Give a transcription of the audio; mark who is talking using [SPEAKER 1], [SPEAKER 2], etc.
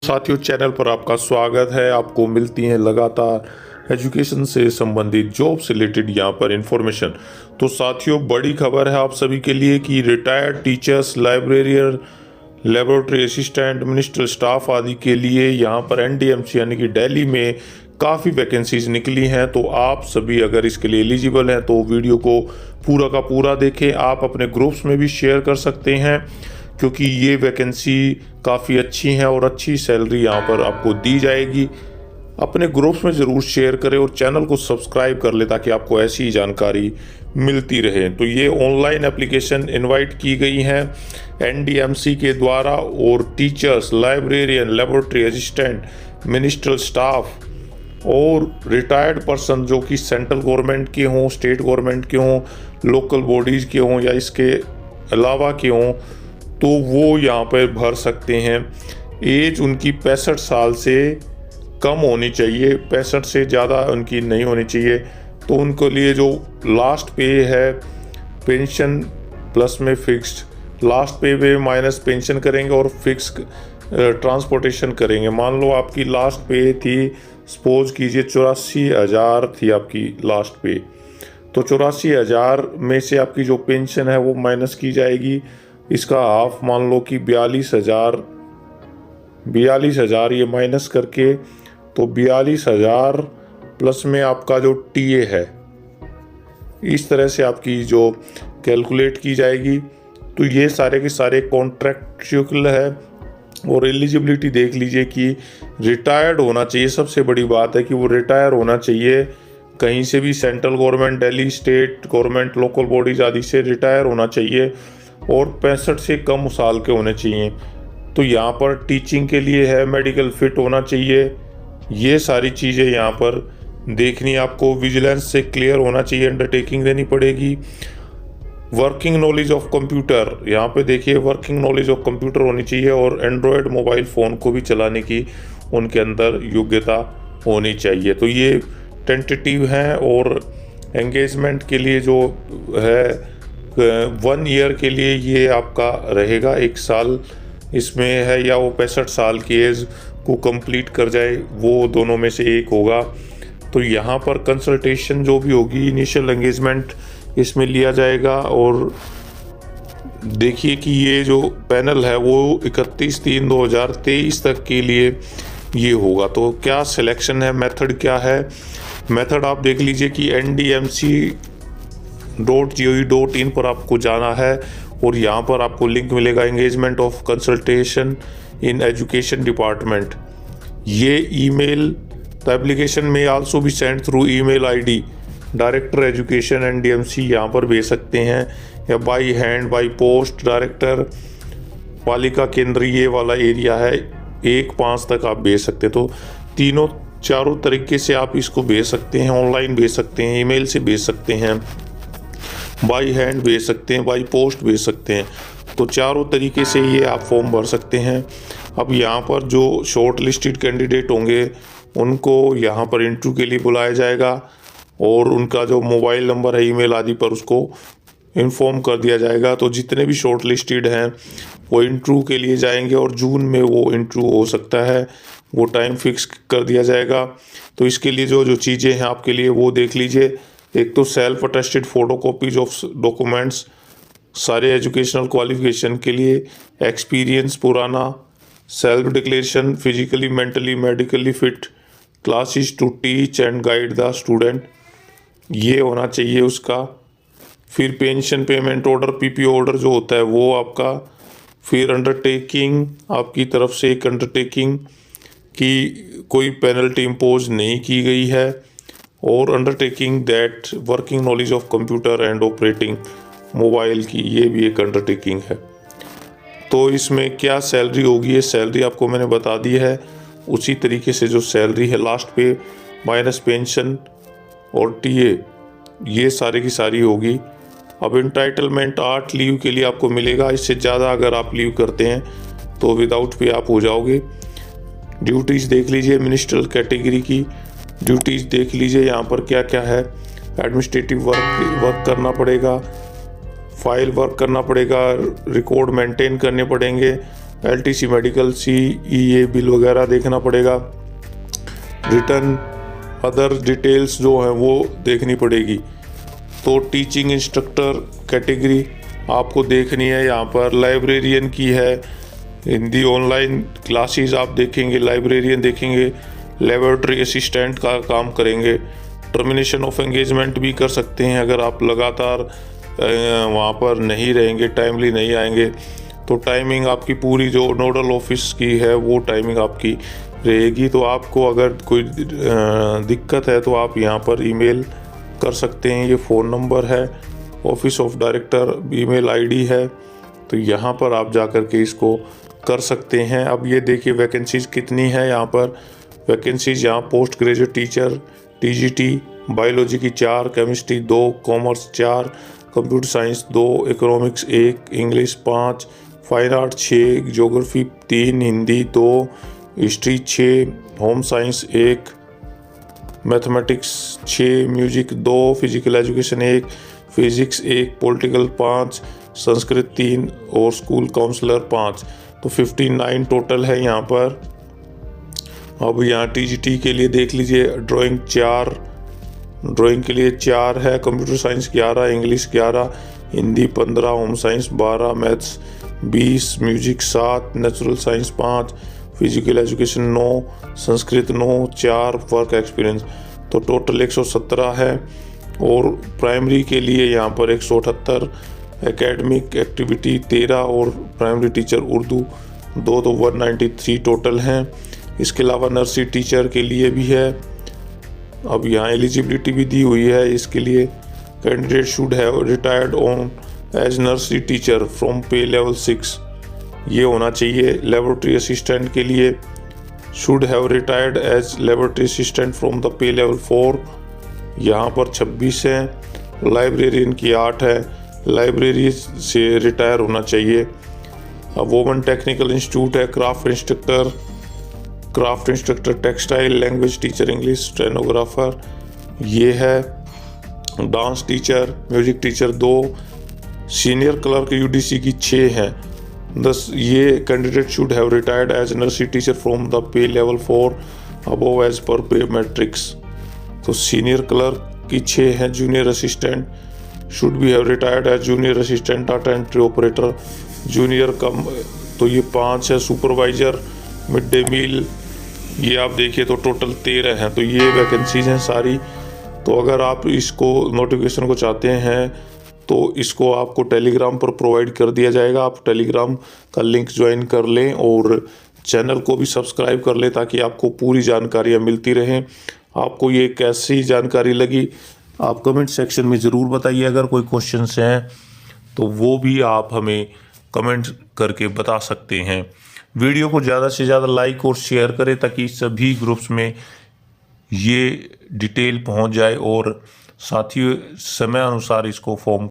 [SPEAKER 1] साथियों, चैनल पर आपका स्वागत है। आपको मिलती हैं लगातार एजुकेशन से संबंधित जॉब से रिलेटेड यहाँ पर इंफॉर्मेशन। तो साथियों, बड़ी खबर है आप सभी के लिए कि retired teachers, librarian, laboratory assistant, ministerial staff आदि के लिए यहाँ पर एनडीएमसी यानी कि दिल्ली में काफ़ी वैकेंसीज निकली हैं। तो आप सभी अगर इसके लिए एलिजिबल हैं तो वीडियो को पूरा का पूरा देखें। आप अपने ग्रुप्स में भी शेयर कर सकते हैं क्योंकि ये वैकेंसी काफ़ी अच्छी हैं और अच्छी सैलरी यहाँ पर आपको दी जाएगी। अपने ग्रुप्स में ज़रूर शेयर करें और चैनल को सब्सक्राइब कर ले ताकि आपको ऐसी जानकारी मिलती रहे। तो ये ऑनलाइन एप्लीकेशन इनवाइट की गई हैं एनडीएमसी के द्वारा और teachers, librarian, laboratory assistant, ministerial staff और रिटायर्ड पर्सन जो कि सेंट्रल गवर्नमेंट के हों, स्टेट गवर्नमेंट के हों, लोकल बॉडीज़ के हों या इसके अलावा के हों, तो वो यहाँ पर भर सकते हैं। एज उनकी 65 साल से कम होनी चाहिए, 65 से ज़्यादा उनकी नहीं होनी चाहिए। तो उनके लिए जो लास्ट पे है पेंशन प्लस में फिक्स्ड, लास्ट पे माइनस पेंशन करेंगे और फिक्स ट्रांसपोर्टेशन करेंगे। मान लो आपकी लास्ट पे थी, सपोज कीजिए 84,000 थी आपकी लास्ट पे, तो 84,000 में से आपकी जो पेंशन है वो माइनस की जाएगी। इसका हाफ मान लो कि 42,000 ये माइनस करके, तो 42,000 प्लस में आपका जो टीए है, इस तरह से आपकी जो कैलकुलेट की जाएगी। तो ये सारे के सारे कॉन्ट्रैक्चुअल है और एलिजिबिलिटी देख लीजिए कि रिटायर्ड होना चाहिए। सबसे बड़ी बात है कि वो रिटायर होना चाहिए कहीं से भी, central government, Delhi state government, local bodies आदि से रिटायर होना चाहिए और 65 से कम साल के होने चाहिए। तो यहाँ पर टीचिंग के लिए है, मेडिकल फिट होना चाहिए। ये सारी चीज़ें यहाँ पर देखनी, आपको विजिलेंस से क्लियर होना चाहिए, अंडरटेकिंग देनी पड़ेगी। वर्किंग नॉलेज ऑफ कंप्यूटर, यहाँ पे देखिए वर्किंग नॉलेज ऑफ कंप्यूटर होनी चाहिए और एंड्रॉयड मोबाइल फ़ोन को भी चलाने की उनके अंदर योग्यता होनी चाहिए। तो ये टेंटेटिव हैं और एंगेजमेंट के लिए जो है 1 ईयर के लिए ये आपका रहेगा, 1 साल इसमें है, या वो 65 साल की एज को कंप्लीट कर जाए, वो दोनों में से एक होगा। तो यहाँ पर कंसल्टेशन जो भी होगी, इनिशियल एंगेजमेंट इसमें लिया जाएगा। और देखिए कि ये जो पैनल है वो 31/3/2023 तक के लिए ये होगा। तो क्या सिलेक्शन है, मेथड क्या है? मेथड आप देख लीजिए कि ndmc.gov.in पर आपको जाना है और यहाँ पर आपको लिंक मिलेगा engagement of consultation in education department. ये ईमेल, द एप्लीकेशन में आल्सो भी send through email ID director education NDMC, यहाँ पर भेज सकते हैं, या by hand, by post, director पालिका केंद्र, ये वाला एरिया है 1-5 तक आप भेज सकते हैं। तो चारों तरीके से आप इसको भेज सकते हैं। ऑनलाइन भेज सकते हैं, ईमेल से भेज सकते हैं, बाई हैंड भेज सकते हैं, बाई पोस्ट भेज सकते हैं। तो चारों तरीके से ये आप फॉर्म भर सकते हैं। अब यहाँ पर जो शॉर्ट लिस्टेड कैंडिडेट होंगे उनको यहाँ पर इंटरव्यू के लिए बुलाया जाएगा और उनका जो मोबाइल नंबर है, ईमेल आदि पर उसको इन्फॉर्म कर दिया जाएगा। तो जितने भी शॉर्ट लिस्टेड हैं वो इंटरव्यू के लिए जाएंगे और जून में वो इंटरव्यू हो सकता है, वो टाइम फिक्स कर दिया जाएगा। तो इसके लिए जो चीज़ें हैं आपके लिए वो देख लीजिए। एक तो self attested photocopies of documents, सारे एजुकेशनल क्वालिफिकेशन के लिए, एक्सपीरियंस पुराना, self declaration, physically, mentally, medically fit, classes to teach and guide the student, ये होना चाहिए उसका। फिर pension payment order, PPO order जो होता है वो आपका। फिर अंडरटेकिंग, आपकी तरफ से एक अंडरटेकिंग कि कोई पेनल्टी इम्पोज नहीं की गई है, और undertaking that working knowledge of computer and operating mobile की, ये भी एक अंडरटेकिंग है। तो इसमें क्या सैलरी होगी, ये सैलरी आपको मैंने बता दी है। उसी तरीके से जो सैलरी है लास्ट पे माइनस पेंशन और टीए, ये सारी की सारी होगी। अब इंटाइटलमेंट 8 लीव के लिए आपको मिलेगा। इससे ज़्यादा अगर आप लीव करते हैं तो विदाउट पे आप हो जाओगे। ड्यूटीज़ देख लीजिए, मिनिस्ट्रियल कैटेगरी की ड्यूटीज़ देख लीजिए यहाँ पर क्या क्या है। एडमिनिस्ट्रेटिव वर्क करना पड़ेगा, फाइल वर्क करना पड़ेगा, रिकॉर्ड मेंटेन करने पड़ेंगे, LTC मेडिकल, CEA बिल वगैरह देखना पड़ेगा। रिटर्न अदर डिटेल्स जो हैं वो देखनी पड़ेगी। तो टीचिंग इंस्ट्रक्टर कैटेगरी आपको देखनी है। यहाँ पर लाइब्रेरियन की है, हिंदी ऑनलाइन क्लासेस आप देखेंगे, लाइब्रेरियन देखेंगे, लेबोरेटरी असिस्टेंट का काम करेंगे। टर्मिनेशन ऑफ एंगेजमेंट भी कर सकते हैं अगर आप लगातार वहाँ पर नहीं रहेंगे, टाइमली नहीं आएंगे तो टाइमिंग आपकी पूरी जो नोडल ऑफिस की है वो टाइमिंग आपकी रहेगी। तो आपको अगर कोई दिक्कत है तो आप यहाँ पर ईमेल कर सकते हैं। ये फ़ोन नंबर है, office of director email ID है, तो यहाँ पर आप जा कर के इसको कर सकते हैं। अब ये देखिए वैकेंसीज कितनी है यहाँ पर। वैकेंसीज यहाँ post graduate teacher TGT, biology की 4, chemistry 2, commerce 4, computer science 2, economics 1, English 5, fine art 6, geography 3, Hindi 2, history 6, home science 1, mathematics 6, music 2, physical education 1, physics 1, political 5, Sanskrit 3 और स्कूल काउंसलर 5। तो 59 टोटल है यहाँ पर। अब यहाँ TGT के लिए देख लीजिए, ड्राइंग के लिए 4 है, computer science 11, English 11, Hindi 15, home science 12, maths 20, music 7, natural science 5, physical education 9, Sanskrit 9, 4 work experience. तो टोटल 117 है। और प्राइमरी के लिए यहाँ पर 178, एकेडमिक एक्टिविटी 13 और प्राइमरी टीचर उर्दू 2, तो 193 टोटल हैं। इसके अलावा नर्सरी टीचर के लिए भी है। अब यहाँ एलिजिबिलिटी भी दी हुई है इसके लिए। Candidate should have retired on as nursery teacher from pay level 6, ये होना चाहिए। लेबोरेटरी असिस्टेंट के लिए should have retired as laboratory assistant from the pay level 4, यहाँ पर 26 हैं। लाइब्रेरियन की 8 है, लाइब्रेरी से रिटायर होना चाहिए। अब वोमन टेक्निकल इंस्टीट्यूट है, craft instructor textile, language teacher English, stenographer ये है। Dance teacher, music teacher 2, senior clerk UDC की 6 हैं। 10 ये candidate should have retired age nursery teacher from the pay level 4 above age पर पे मैट्रिक्स। तो senior clerk की 6 हैं। Junior assistant should be have retired age junior assistant data entry operator, junior cum, तो ये 5 है। Supervisor mid day meal ये आप देखिए तो टोटल 13 हैं। तो ये वैकेंसीज हैं सारी। तो अगर आप इसको नोटिफिकेशन को चाहते हैं तो इसको आपको टेलीग्राम पर प्रोवाइड कर दिया जाएगा। आप टेलीग्राम का लिंक ज्वाइन कर लें और चैनल को भी सब्सक्राइब कर लें ताकि आपको पूरी जानकारियाँ मिलती रहें। आपको ये कैसी जानकारी लगी आप कमेंट सेक्शन में ज़रूर बताइए। अगर कोई क्वेश्चंस हैं तो वो भी आप हमें कमेंट करके बता सकते हैं। वीडियो को ज़्यादा से ज़्यादा लाइक और शेयर करें ताकि सभी ग्रुप्स में ये डिटेल पहुंच जाए और साथ ही समय अनुसार इसको फॉर्म